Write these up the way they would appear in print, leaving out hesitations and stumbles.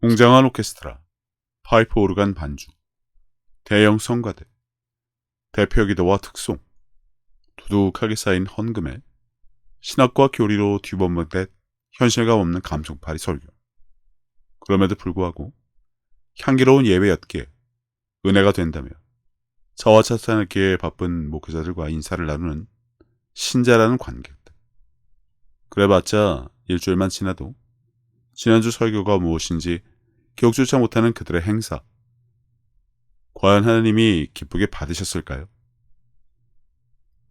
웅장한 오케스트라, 파이프 오르간 반주, 대형 성가대, 대표 기도와 특송, 두둑하게 쌓인 헌금에 신학과 교리로 뒤범벅된 현실감 없는 감정파리 설교. 그럼에도 불구하고 향기로운 예배였기에 은혜가 된다며 자화자찬하기에 바쁜 목회자들과 인사를 나누는 신자라는 관객들. 그래봤자 일주일만 지나도 지난주 설교가 무엇인지 기억조차 못하는 그들의 행사. 과연 하나님이 기쁘게 받으셨을까요?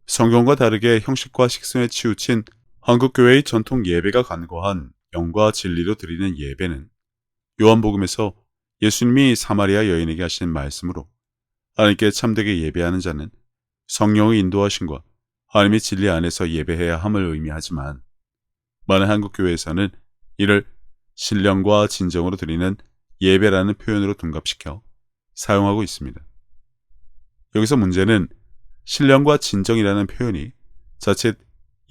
성경과 다르게 형식과 식성에 치우친 한국교회의 전통 예배가 간과한 영과 진리로 드리는 예배는 요한복음에서 예수님이 사마리아 여인에게 하신 말씀으로 하나님께 참되게 예배하는 자는 성령의 인도하심과 하나님의 진리 안에서 예배해야 함을 의미하지만 많은 한국교회에서는 이를 신령과 진정으로 드리는 예배라는 표현으로 둔갑시켜 사용하고 있습니다. 여기서 문제는 신령과 진정이라는 표현이 자칫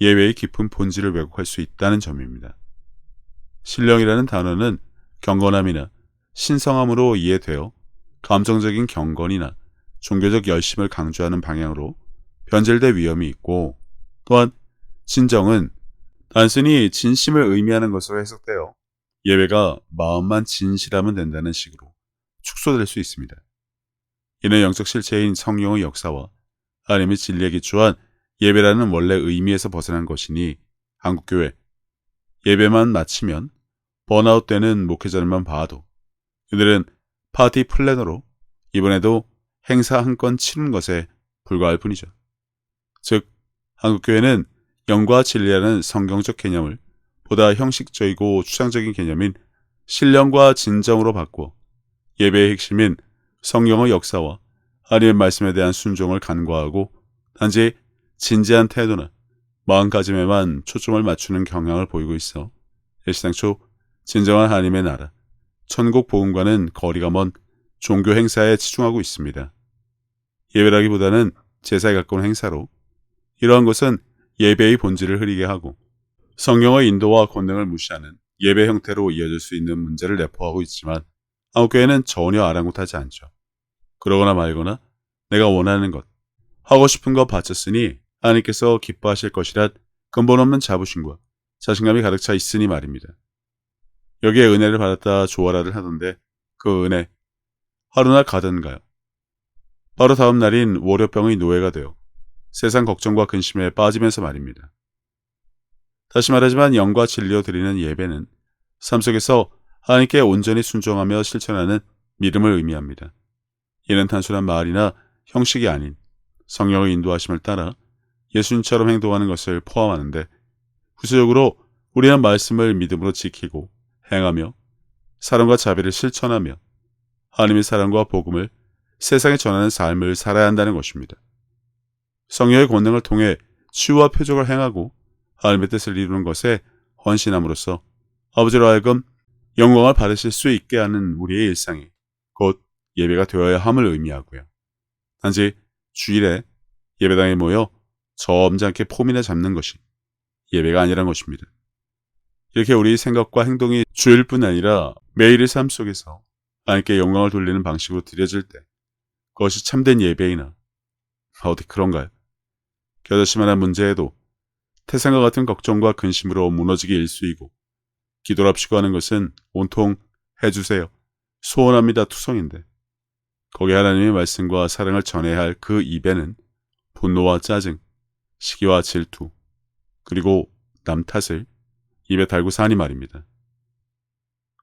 예배의 깊은 본질을 왜곡할 수 있다는 점입니다. 신령이라는 단어는 경건함이나 신성함으로 이해되어 감정적인 경건이나 종교적 열심을 강조하는 방향으로 변질될 위험이 있고, 또한 진정은 단순히 진심을 의미하는 것으로 해석되어 예배가 마음만 진실하면 된다는 식으로 축소될 수 있습니다. 이는 영적 실체인 성령의 역사와 하나님의 진리에 기초한 예배라는 원래 의미에서 벗어난 것이니 한국교회 예배만 마치면 번아웃되는 목회자들만 봐도 그들은 파티 플래너로 이번에도 행사 한 건 치른 것에 불과할 뿐이죠. 즉 한국교회는 영과 진리라는 성경적 개념을 보다 형식적이고 추상적인 개념인 신령과 진정으로 바꾸어 예배의 핵심인 성령의 역사와 하나님의 말씀에 대한 순종을 간과하고 단지 진지한 태도나 마음가짐에만 초점을 맞추는 경향을 보이고 있어 일시당초 진정한 하나님의 나라, 천국 복음과는 거리가 먼 종교 행사에 치중하고 있습니다. 예배라기보다는 제사에 가까운 행사로 이러한 것은 예배의 본질을 흐리게 하고 성령의 인도와 권능을 무시하는 예배 형태로 이어질 수 있는 문제를 내포하고 있지만 한국교회는 전혀 아랑곳하지 않죠. 그러거나 말거나 내가 원하는 것, 하고 싶은 것 바쳤으니 하나님께서 기뻐하실 것이란 근본 없는 자부심과 자신감이 가득 차 있으니 말입니다. 여기에 은혜를 받았다 좋아라를 하던데 그 은혜 하루나 가던가요? 바로 다음 날인 월요병의 노예가 되어 세상 걱정과 근심에 빠지면서 말입니다. 다시 말하지만 영과 진리로 드리는 예배는 삶 속에서 하나님께 온전히 순종하며 실천하는 믿음을 의미합니다. 이는 단순한 말이나 형식이 아닌 성령의 인도하심을 따라 예수님처럼 행동하는 것을 포함하는데 구체적으로 우리는 말씀을 믿음으로 지키고 행하며 사랑과 자비를 실천하며 하나님의 사랑과 복음을 세상에 전하는 삶을 살아야 한다는 것입니다. 성령의 권능을 통해 치유와 표적을 행하고 하나님의 뜻을 이루는 것에 헌신함으로써 아버지로 하여금 영광을 받으실 수 있게 하는 우리의 일상이 곧 예배가 되어야 함을 의미하고요. 단지 주일에 예배당에 모여 점잖게 폼이나 잡는 것이 예배가 아니란 것입니다. 이렇게 우리 생각과 행동이 주일 뿐 아니라 매일의 삶 속에서 하나님께 영광을 돌리는 방식으로 드려질 때 그것이 참된 예배이나 어디 그런가요? 겨자씨만한 문제에도 태산과 같은 걱정과 근심으로 무너지기 일쑤이고 기도랍시고 하는 것은 온통 해주세요, 소원합니다 투성인데 거기 하나님의 말씀과 사랑을 전해야 할 그 입에는 분노와 짜증, 시기와 질투, 그리고 남 탓을 입에 달고 사니 말입니다.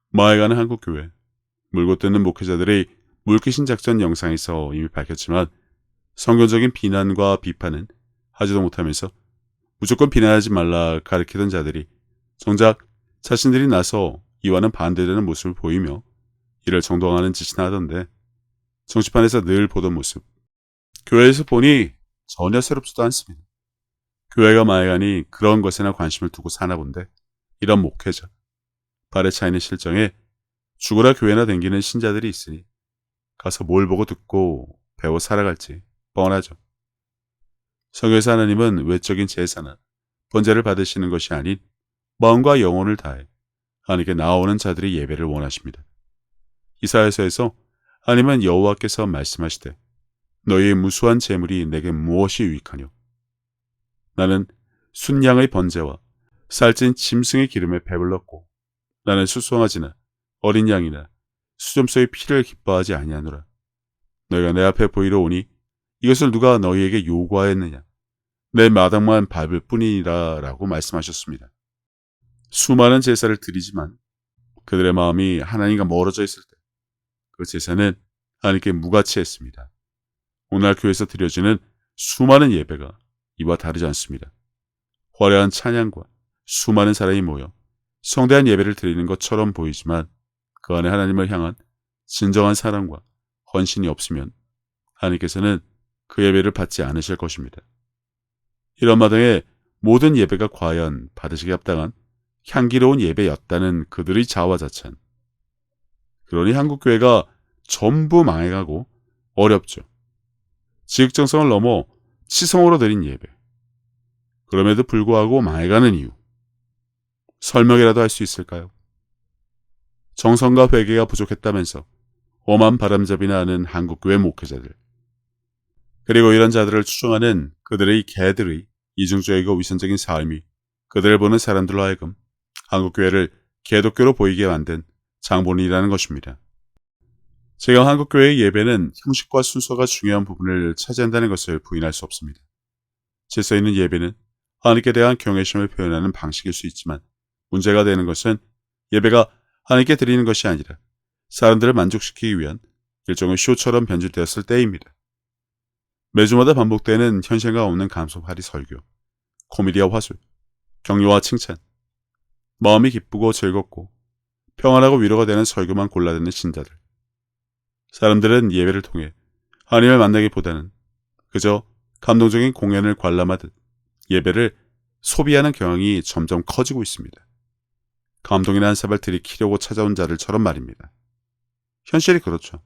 마에가는 한국교회, 물고 뜯는 목회자들의 물귀신 작전 영상에서 이미 밝혔지만 성경적인 비난과 비판은 하지도 못하면서 무조건 비난하지 말라 가르치던 자들이 정작 자신들이 나서 이와는 반대되는 모습을 보이며 이를 정당화하는 짓이나 하던데 정치판에서 늘 보던 모습, 교회에서 보니 전혀 새롭지도 않습니다. 교회가 마에가니 그런 것에나 관심을 두고 사나 본데 이런 목회자, 발에 차이는 실정에 죽으라 교회나 댕기는 신자들이 있으니 가서 뭘 보고 듣고 배워 살아갈지 뻔하죠. 성경에서 하나님은 외적인 제사나 번제를 받으시는 것이 아닌 마음과 영혼을 다해 하나님께 나아오는 자들의 예배를 원하십니다. 이사야서에서 하나님은 여호와께서 말씀하시되 너희의 무수한 재물이 내게 무엇이 유익하뇨? 나는 순양의 번제와 살찐 짐승의 기름에 배불렀고 나는 수송아지나 어린 양이나 수점소의 피를 기뻐하지 아니하노라. 너희가 내 앞에 보이러 오니 이것을 누가 너희에게 요구하였느냐? 내 마당만 밟을 뿐이니라 라고 말씀하셨습니다. 수많은 제사를 드리지만 그들의 마음이 하나님과 멀어져 있을 때 그 제사는 하나님께 무가치했습니다. 오늘 교회에서 드려지는 수많은 예배가 이와 다르지 않습니다. 화려한 찬양과 수많은 사람이 모여 성대한 예배를 드리는 것처럼 보이지만 그 안에 하나님을 향한 진정한 사랑과 헌신이 없으면 하나님께서는 그 예배를 받지 않으실 것입니다. 이런 마당에 모든 예배가 과연 받으시기 합당한 향기로운 예배였다는 그들의 자화자찬. 그러니 한국교회가 전부 망해가고 어렵죠. 지극정성을 넘어 치성으로 드린 예배. 그럼에도 불구하고 망해가는 이유. 설명이라도 할 수 있을까요? 정성과 회개가 부족했다면서 엄한 바람잡이나 하는 한국교회 목회자들. 그리고 이런 자들을 추종하는 그들의 개들의 이중적이고 위선적인 삶이 그들을 보는 사람들로 하여금 한국교회를 개독교로 보이게 만든 장본인이라는 것입니다. 지금 한국교회의 예배는 형식과 순서가 중요한 부분을 차지한다는 것을 부인할 수 없습니다. 질서 있는 예배는 하나님께 대한 경외심을 표현하는 방식일 수 있지만 문제가 되는 것은 예배가 하나님께 드리는 것이 아니라 사람들을 만족시키기 위한 일종의 쇼처럼 변질되었을 때입니다. 매주마다 반복되는 현실감 없는 감성파리 설교, 코미디와 화술, 격려와 칭찬, 마음이 기쁘고 즐겁고 평안하고 위로가 되는 설교만 골라듣는 신자들. 사람들은 예배를 통해 하나님을 만나기보다는 그저 감동적인 공연을 관람하듯 예배를 소비하는 경향이 점점 커지고 있습니다. 감동이나 한삽을 들이키려고 찾아온 자들처럼 말입니다. 현실이 그렇죠.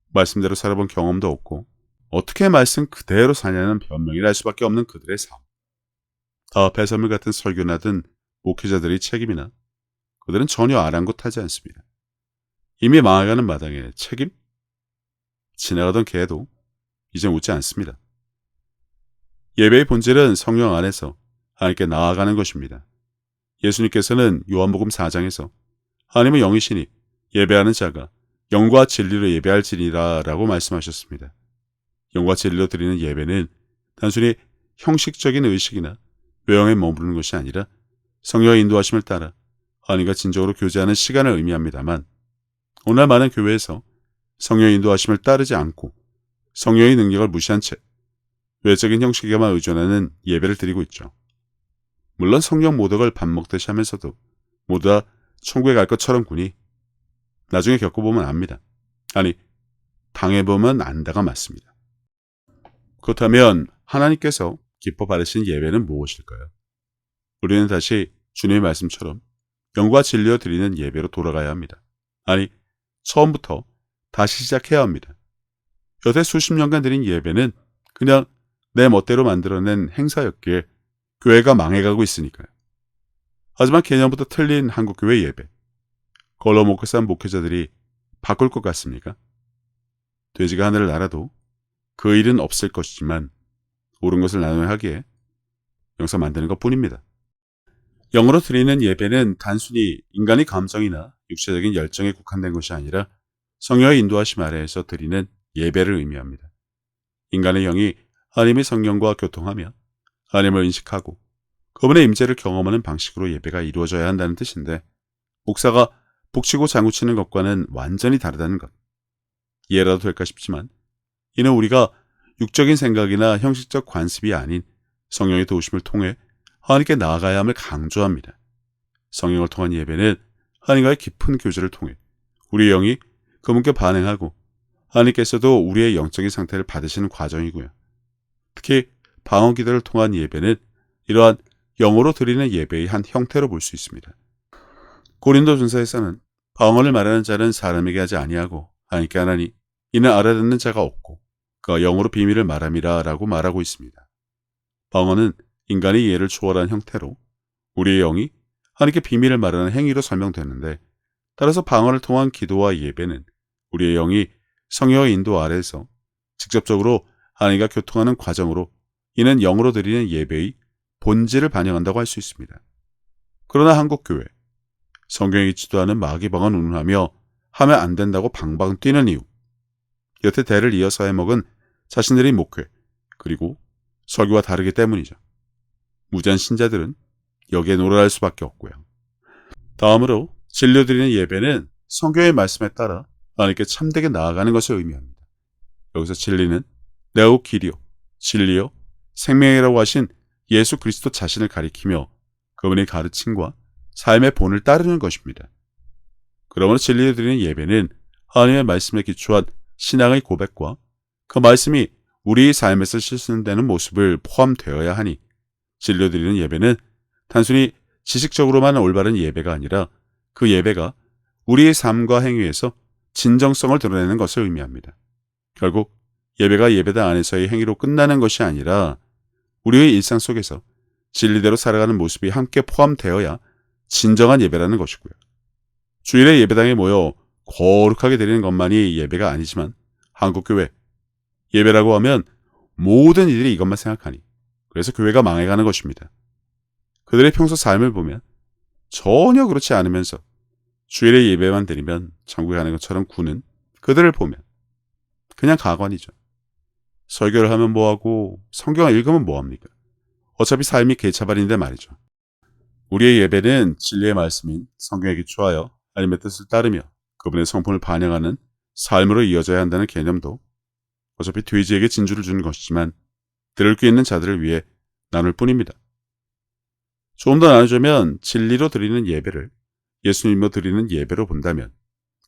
말씀대로 살아본 경험도 없고 어떻게 말씀 그대로 사냐는 변명이라 할 수밖에 없는 그들의 삶. 다 배설물 같은 설교나 든 목회자들의 책임이나 그들은 전혀 아랑곳하지 않습니다. 이미 망해가는 마당에 책임? 지나가던 개도 이제 묻지 않습니다. 예배의 본질은 성령 안에서 하나님께 나아가는 것입니다. 예수님께서는 요한복음 4장에서 하나님의 영이시니 예배하는 자가 영과 진리로 예배할지니라 라고 말씀하셨습니다. 영과 진리로 드리는 예배는 단순히 형식적인 의식이나 외형에 머무르는 것이 아니라 성령의 인도하심을 따라 하나님과 진정으로 교제하는 시간을 의미합니다만 오늘 많은 교회에서 성령의 인도하심을 따르지 않고 성령의 능력을 무시한 채 외적인 형식에만 의존하는 예배를 드리고 있죠. 물론 성령 모독을 밥 먹듯이 하면서도 모두 다 천국에 갈 것처럼 구니 나중에 겪어보면 압니다. 아니, 당해보면 안다가 맞습니다. 그렇다면 하나님께서 기뻐 받으신 예배는 무엇일까요? 우리는 다시 주님의 말씀처럼 영과 진리로 드리는 예배로 돌아가야 합니다. 아니, 처음부터 다시 시작해야 합니다. 여태 수십 년간 드린 예배는 그냥 내 멋대로 만들어낸 행사였기에 교회가 망해가고 있으니까요. 하지만 개념부터 틀린 한국교회 예배. 걸러먹고 싼 목회자들이 바꿀 것 같습니까? 돼지가 하늘을 날아도 그 일은 없을 것이지만 옳은 것을 나눠야 하기에 영상 만드는 것뿐입니다. 영으로 드리는 예배는 단순히 인간의 감정이나 육체적인 열정에 국한된 것이 아니라 성령의 인도하심 아래에서 드리는 예배를 의미합니다. 인간의 영이 하나님의 성령과 교통하며 하나님을 인식하고 그분의 임재를 경험하는 방식으로 예배가 이루어져야 한다는 뜻인데 목사가 북치고 장구치는 것과는 완전히 다르다는 것. 이해라도 될까 싶지만 이는 우리가 육적인 생각이나 형식적 관습이 아닌 성령의 도우심을 통해 하나님께 나아가야 함을 강조합니다. 성령을 통한 예배는 하나님과의 깊은 교제를 통해 우리의 영이 그분께 반응하고 하나님께서도 우리의 영적인 상태를 받으시는 과정이고요. 특히 방언 기도를 통한 예배는 이러한 영어로 드리는 예배의 한 형태로 볼 수 있습니다. 고린도전서에서는 방언을 말하는 자는 사람에게 하지 아니하고 하나님께 하나니 이는 알아듣는 자가 없고 그가 영어로 비밀을 말함이라 라고 말하고 있습니다. 방언은 인간의 이해를 초월한 형태로 우리의 영이 하나님께 비밀을 말하는 행위로 설명되는데 따라서 방언을 통한 기도와 예배는 우리의 영이 성령의 인도 아래에서 직접적으로 하나님과 교통하는 과정으로 이는 영으로 드리는 예배의 본질을 반영한다고 할 수 있습니다. 그러나 한국교회, 성경에 있지도 않은 마귀방언 운운하며 하면 안 된다고 방방 뛰는 이유, 여태 대를 이어서 해먹은 자신들의 목회, 그리고 설교와 다르기 때문이죠. 무지한 신자들은 여기에 놀아날 수밖에 없고요. 다음으로 진료드리는 예배는 성경의 말씀에 따라 하나님께 참되게 나아가는 것을 의미합니다. 여기서 진리는 내오 길이요, 진리요, 생명이라고 하신 예수 그리스도 자신을 가리키며 그분의 가르침과 삶의 본을 따르는 것입니다. 그러므로 진리를 드리는 예배는 하나님의 말씀에 기초한 신앙의 고백과 그 말씀이 우리의 삶에서 실천되는 모습을 포함되어야 하니 진리를 드리는 예배는 단순히 지식적으로만 올바른 예배가 아니라 그 예배가 우리의 삶과 행위에서 진정성을 드러내는 것을 의미합니다. 결국 예배가 예배당 안에서의 행위로 끝나는 것이 아니라 우리의 일상 속에서 진리대로 살아가는 모습이 함께 포함되어야 진정한 예배라는 것이고요. 주일에 예배당에 모여 거룩하게 드리는 것만이 예배가 아니지만 한국교회, 예배라고 하면 모든 이들이 이것만 생각하니 그래서 교회가 망해가는 것입니다. 그들의 평소 삶을 보면 전혀 그렇지 않으면서 주일에 예배만 드리면 천국에 가는 것처럼 구는 그들을 보면 그냥 가관이죠. 설교를 하면 뭐하고 성경을 읽으면 뭐합니까? 어차피 삶이 개차반인데 말이죠. 우리의 예배는 진리의 말씀인 성경에 기초하여 하나님의 뜻을 따르며 그분의 성품을 반영하는 삶으로 이어져야 한다는 개념도 어차피 돼지에게 진주를 주는 것이지만 들을 귀 있는 자들을 위해 나눌 뿐입니다. 조금 더 나누자면 진리로 드리는 예배를 예수님으로 드리는 예배로 본다면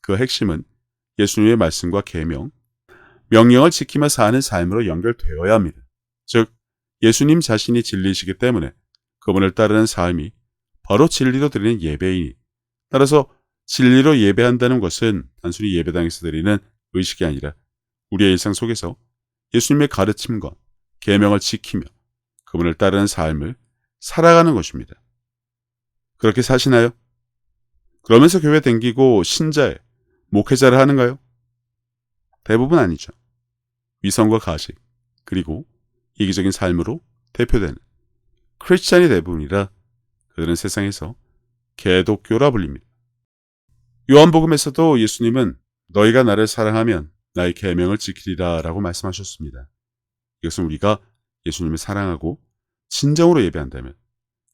그 핵심은 예수님의 말씀과 계명, 명령을 지키며 사는 삶으로 연결되어야 합니다. 즉 예수님 자신이 진리이시기 때문에 그분을 따르는 삶이 바로 진리로 드리는 예배이니 따라서 진리로 예배한다는 것은 단순히 예배당에서 드리는 의식이 아니라 우리의 일상 속에서 예수님의 가르침과 계명을 지키며 그분을 따르는 삶을 살아가는 것입니다. 그렇게 사시나요? 그러면서 교회 댕기고 신자의 목회자를 하는가요? 대부분 아니죠. 위선과 가식, 그리고 이기적인 삶으로 대표되는 크리스찬이 대부분이라 그들은 세상에서 개독교라 불립니다. 요한복음에서도 예수님은 너희가 나를 사랑하면 나의 계명을 지키리라 라고 말씀하셨습니다. 이것은 우리가 예수님을 사랑하고 진정으로 예배한다면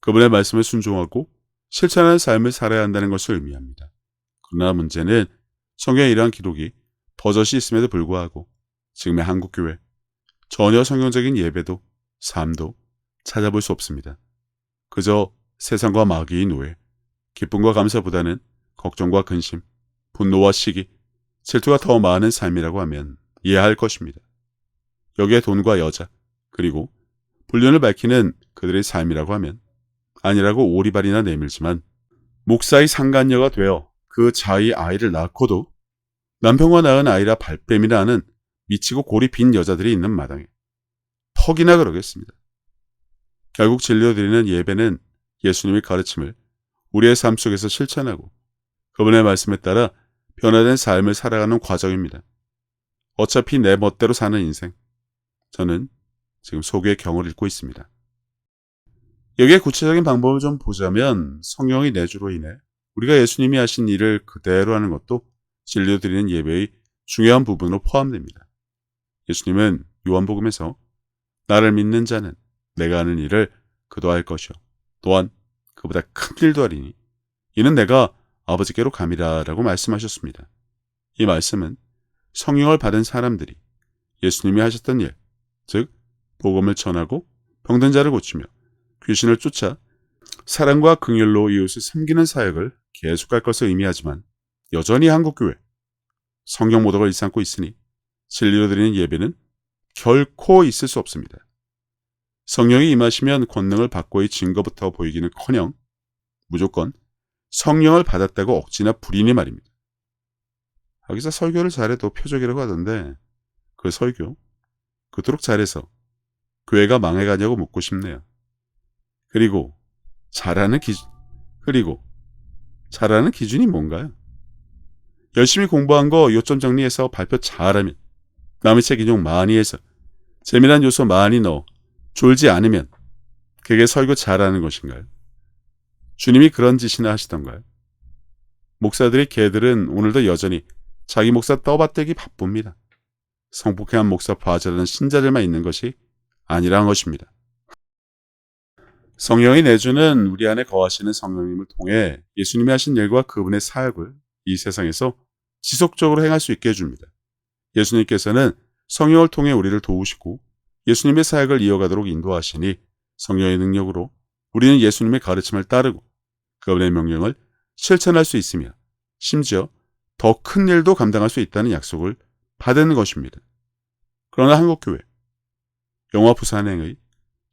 그분의 말씀을 순종하고 실천하는 삶을 살아야 한다는 것을 의미합니다. 그러나 문제는 성경에 이러한 기록이 버젓이 있음에도 불구하고 지금의 한국교회 전혀 성경적인 예배도 삶도 찾아볼 수 없습니다. 그저 세상과 마귀의 노예, 기쁨과 감사보다는 걱정과 근심, 분노와 시기, 질투가 더 많은 삶이라고 하면 이해할 것입니다. 여기에 돈과 여자, 그리고 불륜을 밝히는 그들의 삶이라고 하면 아니라고 오리발이나 내밀지만 목사의 상간녀가 되어 그 자의 아이를 낳고도 남편과 낳은 아이라 발뺌이라 하는 미치고 골이 빈 여자들이 있는 마당에 턱이나 그러겠습니다. 결국 진료드리는 예배는 예수님의 가르침을 우리의 삶 속에서 실천하고 그분의 말씀에 따라 변화된 삶을 살아가는 과정입니다. 어차피 내 멋대로 사는 인생, 저는 지금 소교의 경을 읽고 있습니다. 여기에 구체적인 방법을 좀 보자면 성령의 내주로 인해 우리가 예수님이 하신 일을 그대로 하는 것도 진료드리는 예배의 중요한 부분으로 포함됩니다. 예수님은 요한복음에서 나를 믿는 자는 내가 하는 일을 그도 할 것이요 또한 그보다 큰 일도 하리니 이는 내가 아버지께로 감이라 라고 말씀하셨습니다. 이 말씀은 성령을 받은 사람들이 예수님이 하셨던 일, 즉 복음을 전하고 병든 자를 고치며 귀신을 쫓아 사랑과 긍휼로 이웃을 섬기는 사역을 계속할 것을 의미하지만 여전히 한국교회 성경 모독을 일삼고 있으니 진리로 드리는 예배는 결코 있을 수 없습니다. 성령이 임하시면 권능을 받고의 증거부터 보이기는커녕 무조건 성령을 받았다고 억지나 부리니 말입니다. 여기서 설교를 잘해도 표적이라고 하던데 그 설교 그토록 잘해서 교회가 망해가냐고 묻고 싶네요. 그리고 잘하는 기준이 뭔가요? 열심히 공부한 거 요점 정리해서 발표 잘하면, 남의 책 인용 많이 해서, 재미난 요소 많이 넣어, 졸지 않으면 그게 설교 잘하는 것인가요? 주님이 그런 짓이나 하시던가요? 목사들의 개들은 오늘도 여전히 자기 목사 떠받들기 바쁩니다. 성폭행한 목사 부하자라는 신자들만 있는 것이 아니란 것입니다. 성령이 내주는 우리 안에 거하시는 성령님을 통해 예수님이 하신 일과 그분의 사역을 이 세상에서 지속적으로 행할 수 있게 해줍니다. 예수님께서는 성령을 통해 우리를 도우시고 예수님의 사역을 이어가도록 인도하시니 성령의 능력으로 우리는 예수님의 가르침을 따르고 그분의 명령을 실천할 수 있으며 심지어 더 큰 일도 감당할 수 있다는 약속을 받은 것입니다. 그러나 한국교회, 영화 부산행의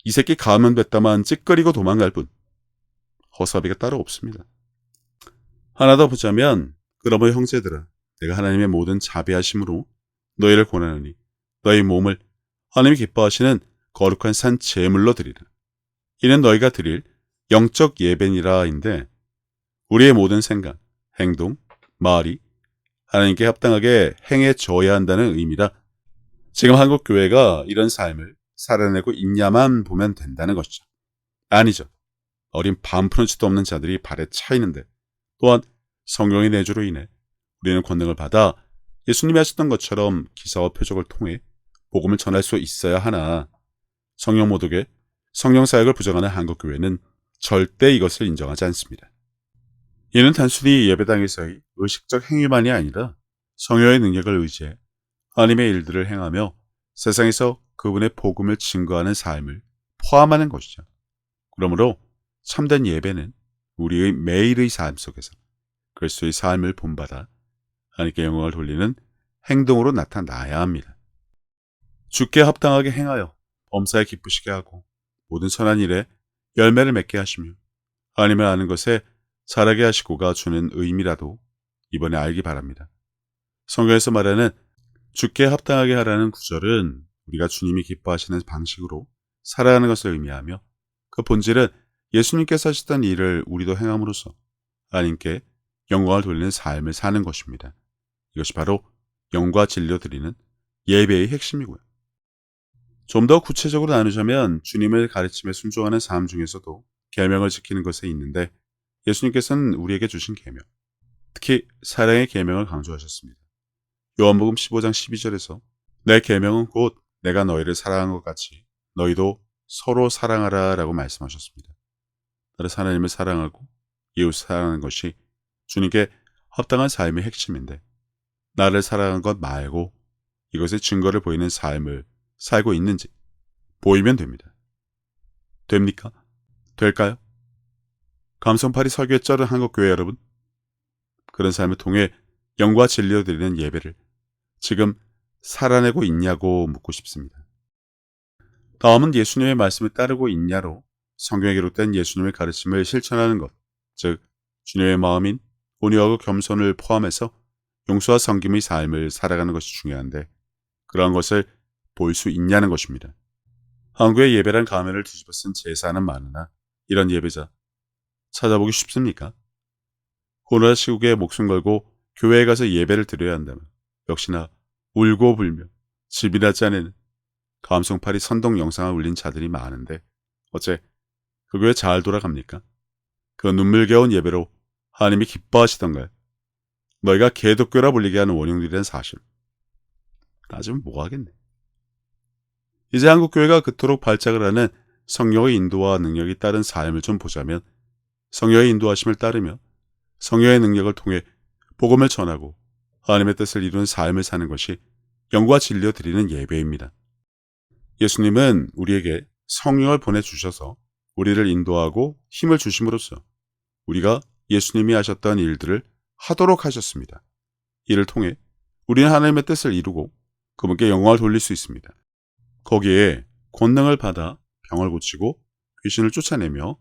이 새끼 가면 됐다만 찌끄리고 도망갈 뿐 허사비가 따로 없습니다. 하나 더 보자면 그러므로 형제들아 내가 하나님의 모든 자비하심으로 너희를 권하노니 너희 몸을 하나님이 기뻐하시는 거룩한 산 제물로 드리라. 이는 너희가 드릴 영적 예배니라인데 우리의 모든 생각, 행동, 말이 하나님께 합당하게 행해져야 한다는 의미라. 지금 한국교회가 이런 삶을 살아내고 있냐만 보면 된다는 것이죠. 아니죠. 어린 반푼어치도 없는 자들이 발에 차 있는데 또한 성령의 내주로 인해 우리는 권능을 받아 예수님이 하셨던 것처럼 기사와 표적을 통해 복음을 전할 수 있어야 하나 성령 모독에 성령 사역을 부정하는 한국교회는 절대 이것을 인정하지 않습니다. 이는 단순히 예배당에서의 의식적 행위만이 아니라 성령의 능력을 의지해 하나님의 일들을 행하며 세상에서 그분의 복음을 증거하는 삶을 포함하는 것이죠. 그러므로 참된 예배는 우리의 매일의 삶 속에서 그리스도의 삶을 본받아 하나님께 영광을 돌리는 행동으로 나타나야 합니다. 주께 합당하게 행하여 범사에 기쁘시게 하고 모든 선한 일에 열매를 맺게 하시며 하나님을 아는 것에 자라게 하시고가 주는 의미라도 이번에 알기 바랍니다. 성경에서 말하는 주께 합당하게 하라는 구절은 우리가 주님이 기뻐하시는 방식으로 살아가는 것을 의미하며 그 본질은 예수님께서 하셨던 일을 우리도 행함으로써 하나님께 영광을 돌리는 삶을 사는 것입니다. 이것이 바로 영과 진리로 드리는 예배의 핵심이고요. 좀 더 구체적으로 나누자면 주님의 가르침에 순종하는 삶 중에서도 계명을 지키는 것에 있는데 예수님께서는 우리에게 주신 계명, 특히 사랑의 계명을 강조하셨습니다. 요한복음 15장 12절에서 내 계명은 곧 내가 너희를 사랑한 것 같이 너희도 서로 사랑하라 라고 말씀하셨습니다. 따라서 하나님을 사랑하고 이웃을 사랑하는 것이 주님께 합당한 삶의 핵심인데 나를 사랑한 것 말고 이것의 증거를 보이는 삶을 살고 있는지 보이면 됩니다. 됩니까? 될까요? 감성팔이 설교에 쩔은 한국교회 여러분, 그런 삶을 통해 영과 진리로 드리는 예배를 지금 살아내고 있냐고 묻고 싶습니다. 다음은 예수님의 말씀을 따르고 있냐로 성경에 기록된 예수님의 가르침을 실천하는 것, 즉 주님의 마음인 온유하고 겸손을 포함해서 용서와 섬김의 삶을 살아가는 것이 중요한데 그러한 것을 볼 수 있냐는 것입니다. 한국의 예배란 가면을 뒤집어 쓴 제사는 많으나 이런 예배자 찾아보기 쉽습니까? 코로나 시국에 목숨 걸고 교회에 가서 예배를 드려야 한다면 역시나 울고 불며 집이나 짜내는 감성팔이 선동 영상을 올린 자들이 많은데 어째 그 교회 잘 돌아갑니까? 그 눈물겨운 예배로 하나님이 기뻐하시던가요? 너희가 개독교라 불리게 하는 원흉들이란 사실 따지면 뭐하겠네. 이제 한국교회가 그토록 발작을 하는 성령의 인도와 능력이 따른 삶을 좀 보자면 성령의 인도하심을 따르며 성령의 능력을 통해 복음을 전하고 하나님의 뜻을 이루는 삶을 사는 것이 영과 진리로 드리는 예배입니다. 예수님은 우리에게 성령을 보내주셔서 우리를 인도하고 힘을 주심으로써 우리가 예수님이 하셨던 일들을 하도록 하셨습니다. 이를 통해 우리는 하나님의 뜻을 이루고 그분께 영광을 돌릴 수 있습니다. 거기에 권능을 받아 병을 고치고 귀신을 쫓아내며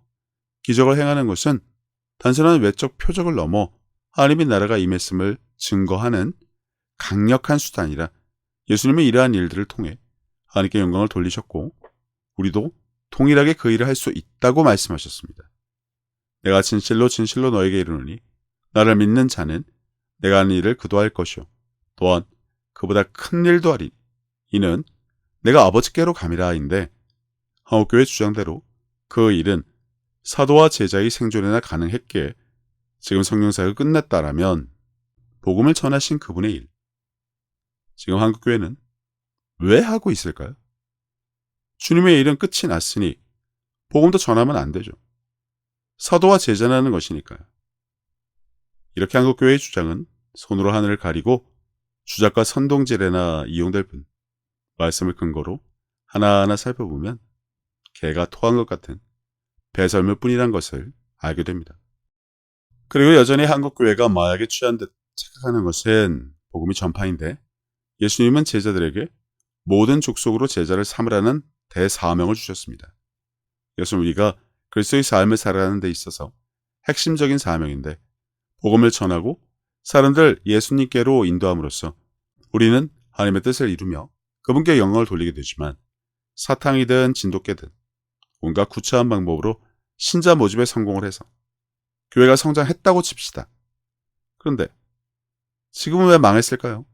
기적을 행하는 것은 단순한 외적 표적을 넘어 하나님의 나라가 임했음을 증거하는 강력한 수단이라 예수님은 이러한 일들을 통해 하나님께 영광을 돌리셨고 우리도 동일하게 그 일을 할 수 있다고 말씀하셨습니다. 내가 진실로 진실로 너에게 이르노니 나를 믿는 자는 내가 하는 일을 그도 할 것이요 또한 그보다 큰 일도 하리니 이는 내가 아버지께로 감이라인데 한국교회 주장대로 그 일은 사도와 제자의 생존에나 가능했기에 지금 성령사역이 끝났다라면 복음을 전하신 그분의 일, 지금 한국교회는 왜 하고 있을까요? 주님의 일은 끝이 났으니 복음도 전하면 안 되죠. 사도와 제자라는 것이니까요. 이렇게 한국교회의 주장은 손으로 하늘을 가리고 주작과 선동질에나 이용될 뿐, 말씀을 근거로 하나하나 살펴보면 개가 토한 것 같은 배설물 뿐이란 것을 알게 됩니다. 그리고 여전히 한국교회가 마약에 취한 듯 착각하는 것은 복음이 전파인데 예수님은 제자들에게 모든 족속으로 제자를 삼으라는 대사명을 주셨습니다. 이것은 우리가 그리스도의 삶을 살아가는 데 있어서 핵심적인 사명인데 복음을 전하고 사람들 예수님께로 인도함으로써 우리는 하나님의 뜻을 이루며 그분께 영광을 돌리게 되지만 사탕이든 진돗개든 온갖 구차한 방법으로 신자 모집에 성공을 해서 교회가 성장했다고 칩시다. 그런데 지금은 왜 망했을까요?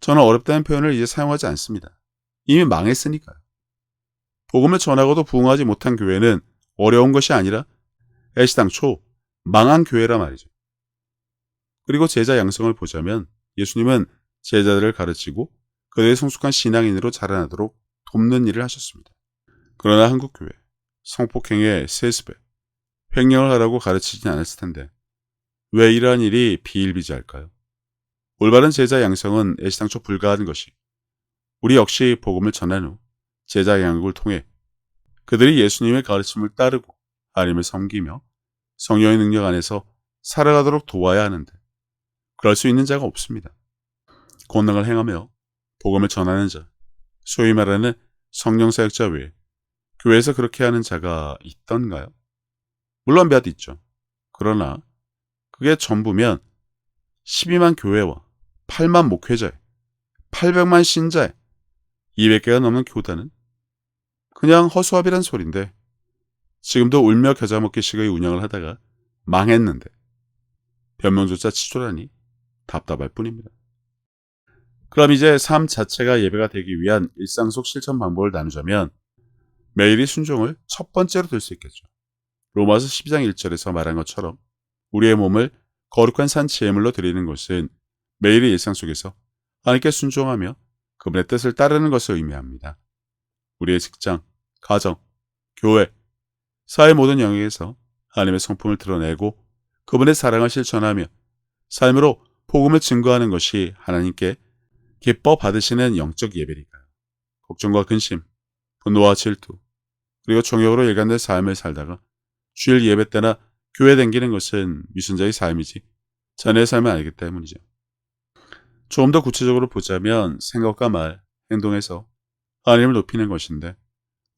저는 어렵다는 표현을 이제 사용하지 않습니다. 이미 망했으니까요. 복음을 전하고도 부응하지 못한 교회는 어려운 것이 아니라 애시당초 망한 교회라 말이죠. 그리고 제자 양성을 보자면 예수님은 제자들을 가르치고 그들의 성숙한 신앙인으로 자라나도록 돕는 일을 하셨습니다. 그러나 한국교회, 성폭행의 세습에 횡령을 하라고 가르치진 않았을 텐데 왜 이러한 일이 비일비재할까요? 올바른 제자 양성은 애시당초 불가한 것이 우리 역시 복음을 전한 후 제자 양육을 통해 그들이 예수님의 가르침을 따르고 하나님을 섬기며 성령의 능력 안에서 살아가도록 도와야 하는데 그럴 수 있는 자가 없습니다. 권능을 행하며 복음을 전하는 자, 소위 말하는 성령사역자 외에 교회에서 그렇게 하는 자가 있던가요? 물론 몇 있죠. 그러나 그게 전부면 12만 교회와 8만 목회자에 800만 신자에 200개가 넘는 교단은 그냥 허수아비란 소린데 지금도 울며 겨자 먹기식의 운영을 하다가 망했는데 변명조차 치졸하니 답답할 뿐입니다. 그럼 이제 삶 자체가 예배가 되기 위한 일상 속 실천 방법을 나누자면 매일의 순종을 첫 번째로 들 수 있겠죠. 로마서 12장 1절에서 말한 것처럼 우리의 몸을 거룩한 산 제물로 드리는 것은 매일의 일상 속에서 하나님께 순종하며 그분의 뜻을 따르는 것을 의미합니다. 우리의 직장, 가정, 교회, 사회 모든 영역에서 하나님의 성품을 드러내고 그분의 사랑을 실천하며 삶으로 복음을 증거하는 것이 하나님께 기뻐 받으시는 영적 예배니까요. 걱정과 근심, 분노와 질투, 그리고 종욕으로 일관된 삶을 살다가 주일 예배 때나 교회 댕기는 것은 미순자의 삶이지 자녀의 삶은 아니기 때문이죠. 조금 더 구체적으로 보자면 생각과 말, 행동에서 하나님을 높이는 것인데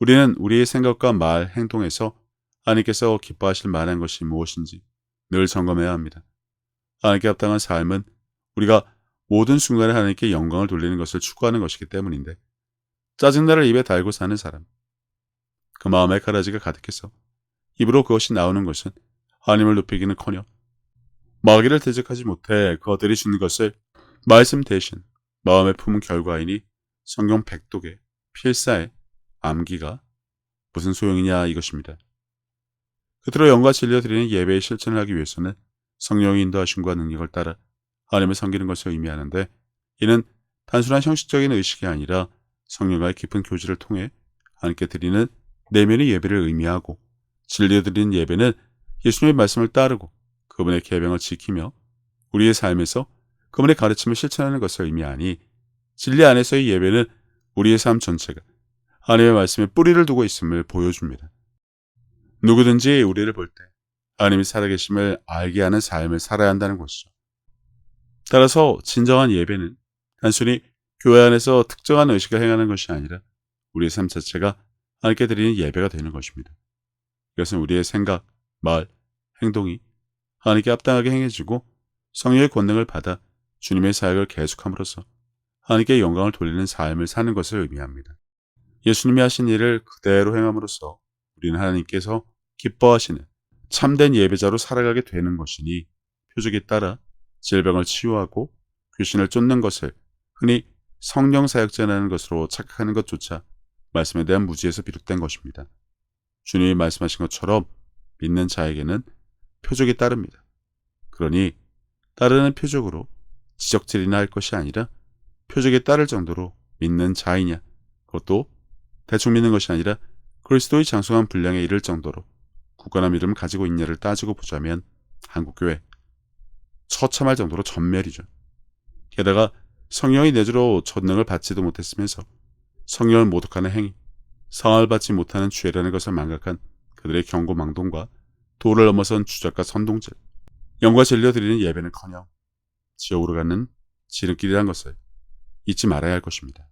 우리는 우리의 생각과 말, 행동에서 하나님께서 기뻐하실 만한 것이 무엇인지 늘 점검해야 합니다. 하나님께 합당한 삶은 우리가 모든 순간에 하나님께 영광을 돌리는 것을 추구하는 것이기 때문인데 짜증나를 입에 달고 사는 사람, 그 마음에 가라지가 가득해서 입으로 그것이 나오는 것은 하나님을 높이기는커녕 마귀를 대적하지 못해 그것들이 주는 것을 말씀 대신 마음에 품은 결과이니 성경 백독에 필사에 암기가 무슨 소용이냐 이것입니다. 그대로 영과 진리로 드리는 예배의 실천을 하기 위해서는 성령의 인도하심과 능력을 따라 하나님을 섬기는 것을 의미하는데 이는 단순한 형식적인 의식이 아니라 성령과의 깊은 교제를 통해 하나님께 드리는 내면의 예배를 의미하고 진리로 드리는 예배는 예수님의 말씀을 따르고 그분의 계명을 지키며 우리의 삶에서 그분의 가르침을 실천하는 것을 의미하니 진리 안에서의 예배는 우리의 삶 전체가 하나님의 말씀에 뿌리를 두고 있음을 보여줍니다. 누구든지 우리를 볼 때 하나님이 살아계심을 알게 하는 삶을 살아야 한다는 것이죠. 따라서 진정한 예배는 단순히 교회 안에서 특정한 의식을 행하는 것이 아니라 우리의 삶 자체가 하나님께 드리는 예배가 되는 것입니다. 이것은 우리의 생각, 말, 행동이 하나님께 합당하게 행해지고 성령의 권능을 받아 주님의 사역을 계속함으로써 하나님께 영광을 돌리는 삶을 사는 것을 의미합니다. 예수님이 하신 일을 그대로 행함으로써 우리는 하나님께서 기뻐하시는 참된 예배자로 살아가게 되는 것이니 표적에 따라 질병을 치유하고 귀신을 쫓는 것을 흔히 성령 사역자라는 것으로 착각하는 것조차 말씀에 대한 무지에서 비롯된 것입니다. 주님이 말씀하신 것처럼 믿는 자에게는 표적이 따릅니다. 그러니 따르는 표적으로 지적질이나 할 것이 아니라 표적에 따를 정도로 믿는 자이냐, 그것도 대충 믿는 것이 아니라 그리스도의 장성한 분량에 이를 정도로 굳건한 믿음을 가지고 있냐를 따지고 보자면 한국교회 처참할 정도로 전멸이죠. 게다가 성령이 내주로 전능을 받지도 못했으면서 성령을 모독하는 행위, 상을 받지 못하는 죄라는 것을 망각한 그들의 경고망동과 도를 넘어선 주작과 선동질, 영과 진리로 드리는 예배는커녕 지옥으로 가는 지름길이란 것을 잊지 말아야 할 것입니다.